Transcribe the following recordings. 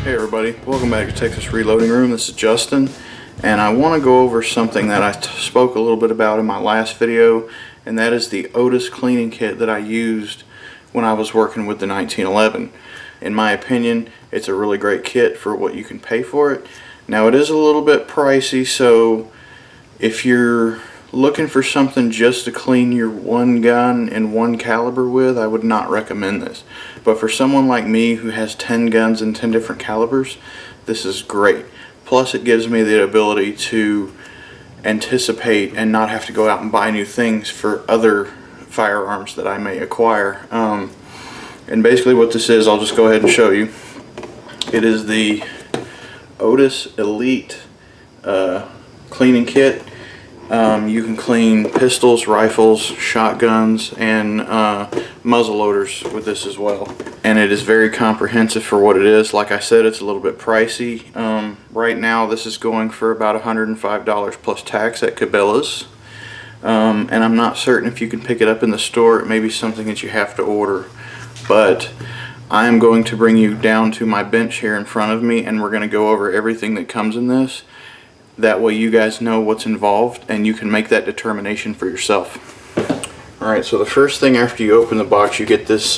Hey everybody, welcome back to Texas Reloading Room. This is Justin, and I want to go over something that I spoke a little bit about in my last video, and that is the Otis Cleaning Kit that I used when I was working with the 1911. In my opinion, it's a really great kit for what you can pay for it. Now it is a little bit pricey, so if you're looking for something just to clean your one gun and one caliber with, I would not recommend this. But for someone like me who has 10 guns and 10 different calibers, this is great. Plus it gives me the ability to anticipate and not have to go out and buy new things for other firearms that I may acquire. And basically what this is, I'll just go ahead and show you. It is the Otis Elite Cleaning Kit. You can clean pistols, rifles, shotguns, and muzzle loaders with this as well. And it is very comprehensive for what it is. Like I said, it's a little bit pricey. Right now this is going for about $105 plus tax at Cabela's. And I'm not certain if you can pick it up in the store. It may be something that you have to order. But I am going to bring you down to my bench here in front of me, and we're going to go over everything that comes in this. That way you guys know what's involved and you can make that determination for yourself. Alright, so the first thing after you open the box, you get this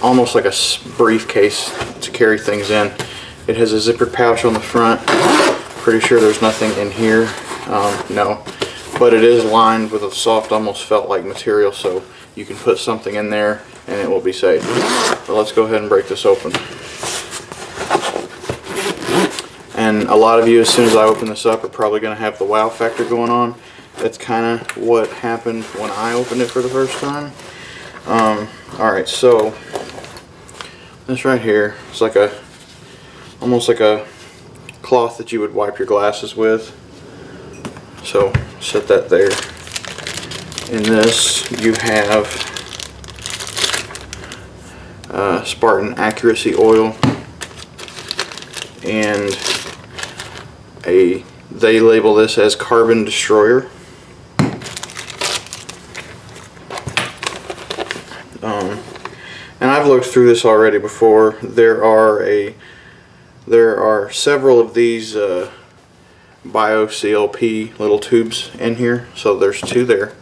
almost like a briefcase to carry things in. It has a zipper pouch on the front. Pretty sure there's nothing in here. No. But it is lined with a soft, almost felt-like material, so you can put something in there and it will be safe. So let's go ahead and break this open. And a lot of you, as soon as I open this up, are probably going to have the wow factor going on. That's kind of what happened when I opened it for the first time. Alright, so this right here is like almost like a cloth that you would wipe your glasses with. So set that there. In this you have Spartan Accuracy Oil, and they label this as Carbon Destroyer. And I've looked through this already before. There are several of these Bio-CLP little tubes in here, so there's two there.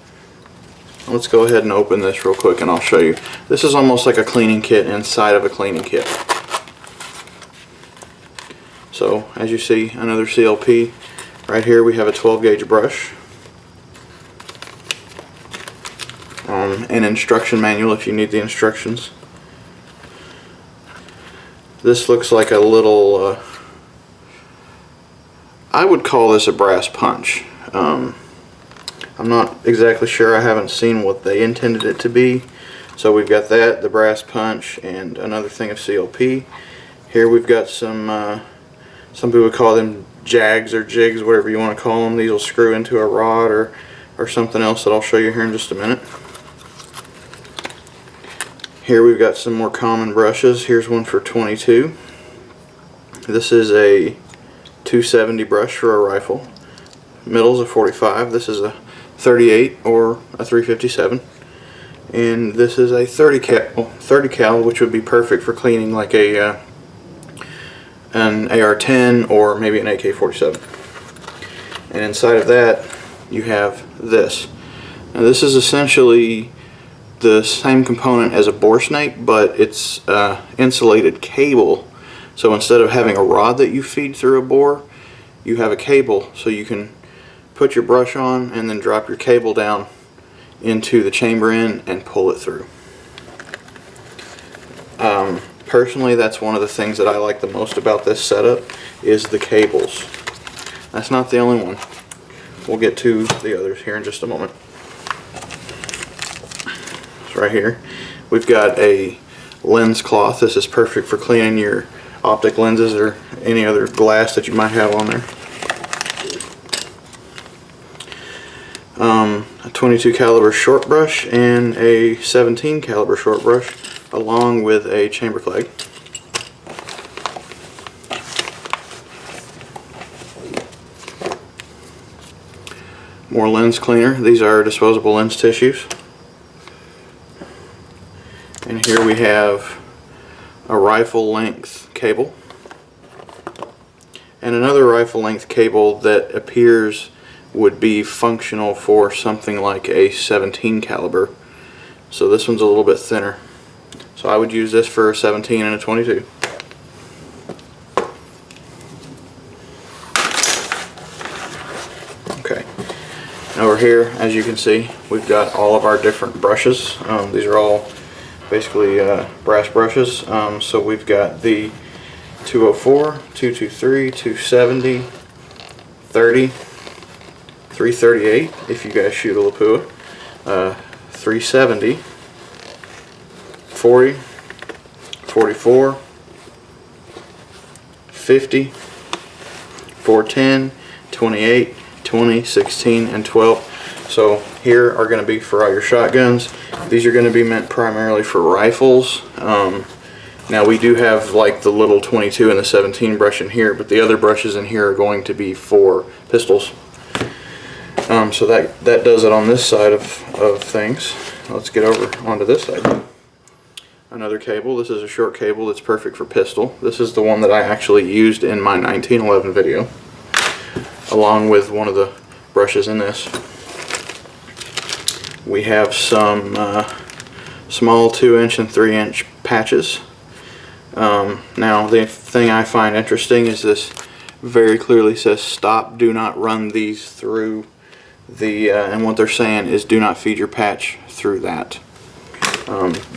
Let's go ahead and open this real quick and I'll show you. This is almost like a cleaning kit inside of a cleaning kit. So as you see, another CLP. Right here we have a 12 gauge brush. An instruction manual if you need the instructions. This looks like a little, I would call this a brass punch. I'm not exactly sure. I haven't seen what they intended it to be. So we've got that, the brass punch, and another thing of CLP. Here we've got some people would call them jags or jigs, whatever you want to call them. These will screw into a rod or something else that I'll show you here in just a minute. Here we've got some more common brushes. Here's one for 22. This is a 270 brush for a rifle. Middle's a 45. This is a 38 or a 357. And this is a 30 cal, which would be perfect for cleaning like an AR-10 or maybe an AK-47. And inside of that you have this. Now this is essentially the same component as a bore snake, but it's insulated cable. So instead of having a rod that you feed through a bore, you have a cable, so you can put your brush on and then drop your cable down into the chamber end and pull it through. Personally, that's one of the things that I like the most about this setup is the cables. That's not the only one. We'll get to the others here in just a moment. So right here we've got a lens cloth. This is perfect for cleaning your optic lenses or any other glass that you might have on there. A 22 caliber short brush and a 17 caliber short brush, along with a chamber flag. More lens cleaner. These are disposable lens tissues. And here we have a rifle length cable, and another rifle length cable that appears would be functional for something like a 17 caliber. So this one's a little bit thinner. So I would use this for a 17 and a 22. Okay. And over here, as you can see, we've got all of our different brushes. These are all basically brass brushes. So we've got the 204, 223, 270, 30, 338 if you guys shoot a Lapua, 370, 40, 44, 50, 410, 28, 20, 16, and 12. So here are going to be for all your shotguns. These are going to be meant primarily for rifles. Now we do have like the little 22 and the 17 brush in here, but the other brushes in here are going to be for pistols. So that does it on this side of things. Let's get over onto this side. Another cable. This is a short cable that's perfect for pistol. This is the one that I actually used in my 1911 video, along with one of the brushes in this. We have some small 2-inch and 3-inch patches. Now the thing I find interesting is this very clearly says stop, do not run these through the, and what they're saying is do not feed your patch through that.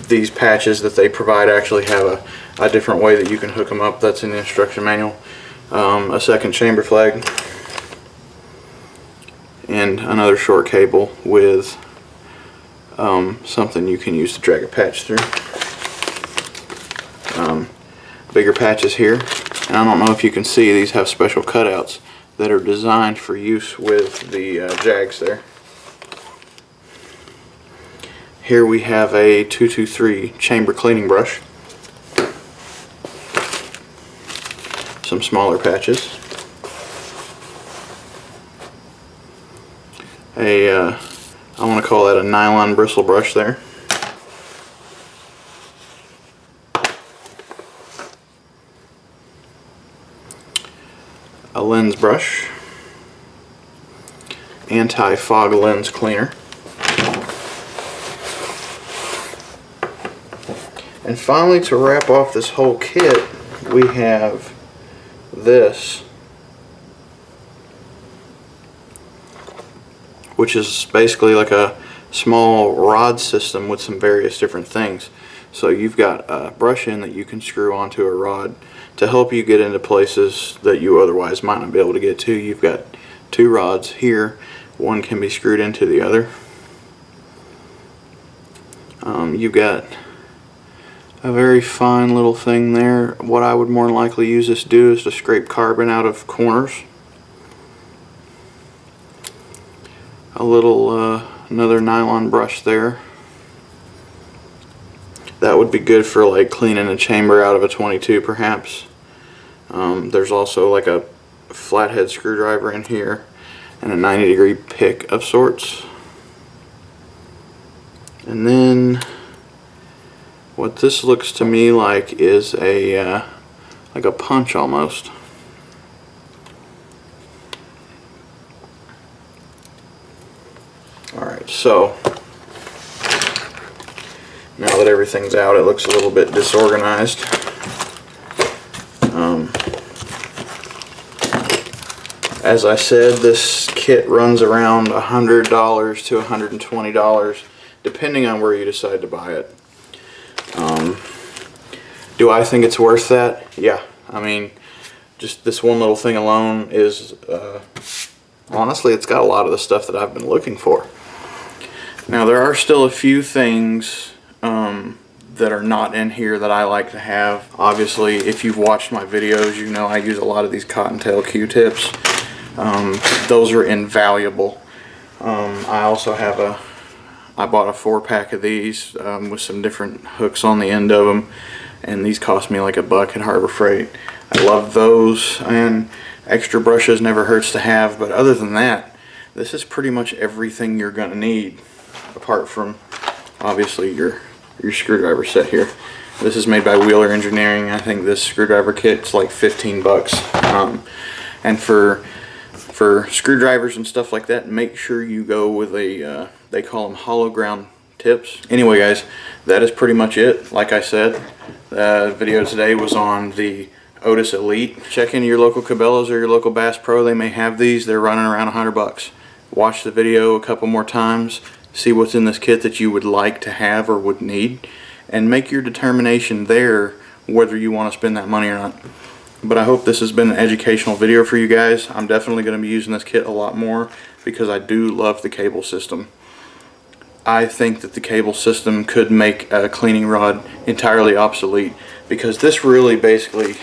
These patches that they provide actually have a different way that you can hook them up. That's in the instruction manual. A second chamber flag and another short cable with something you can use to drag a patch through. Bigger patches here, and I don't know if you can see, these have special cutouts that are designed for use with the jags there. Here we have a 223 chamber cleaning brush, some smaller patches, I want to call that a nylon bristle brush there, a lens brush, anti-fog lens cleaner, and finally, to wrap off this whole kit, we have this, which is basically like a small rod system with some various different things. So you've got a brush in that you can screw onto a rod to help you get into places that you otherwise might not be able to get to. You've got two rods here. One can be screwed into the other. You've got a very fine little thing there. What I would more than likely use this to do is to scrape carbon out of corners. A little another nylon brush there. That would be good for like cleaning a chamber out of a 22 perhaps. There's also like a flathead screwdriver in here and a 90-degree pick of sorts. And then what this looks to me like is a like a punch almost. Alright, so now that everything's out, it looks a little bit disorganized. As I said, this kit runs around $100 to $120 depending on where you decide to buy it. Do I think it's worth that? Yeah. I mean, just this one little thing alone is, honestly, it's got a lot of the stuff that I've been looking for. Now, there are still a few things that are not in here that I like to have. Obviously, if you've watched my videos, you know I use a lot of these cottontail Q-tips. Those are invaluable. I also have I bought a 4-pack of these with some different hooks on the end of them, and these cost me like $1 at Harbor Freight. I love those, and extra brushes never hurts to have, but other than that, this is pretty much everything you're gonna need, apart from obviously your screwdriver set here. This is made by Wheeler Engineering. I think this screwdriver kit's like 15 bucks. And for screwdrivers and stuff like that, make sure you go with a, they call them hollow ground tips. Anyway guys, that is pretty much it. Like I said, the video today was on the Otis Elite. Check into your local Cabela's or your local Bass Pro. They may have these. They're running around 100 bucks. Watch the video a couple more times. See what's in this kit that you would like to have or would need. And make your determination there whether you want to spend that money or not. But I hope this has been an educational video for you guys. I'm definitely going to be using this kit a lot more because I do love the cable system. I think that the cable system could make a cleaning rod entirely obsolete, because this really basically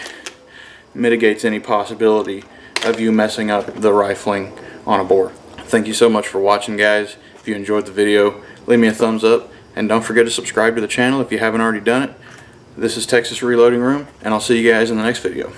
mitigates any possibility of you messing up the rifling on a bore. Thank you so much for watching, guys. If you enjoyed the video, leave me a thumbs up, and don't forget to subscribe to the channel if you haven't already done it. This is Texas Reloading Room, and I'll see you guys in the next video.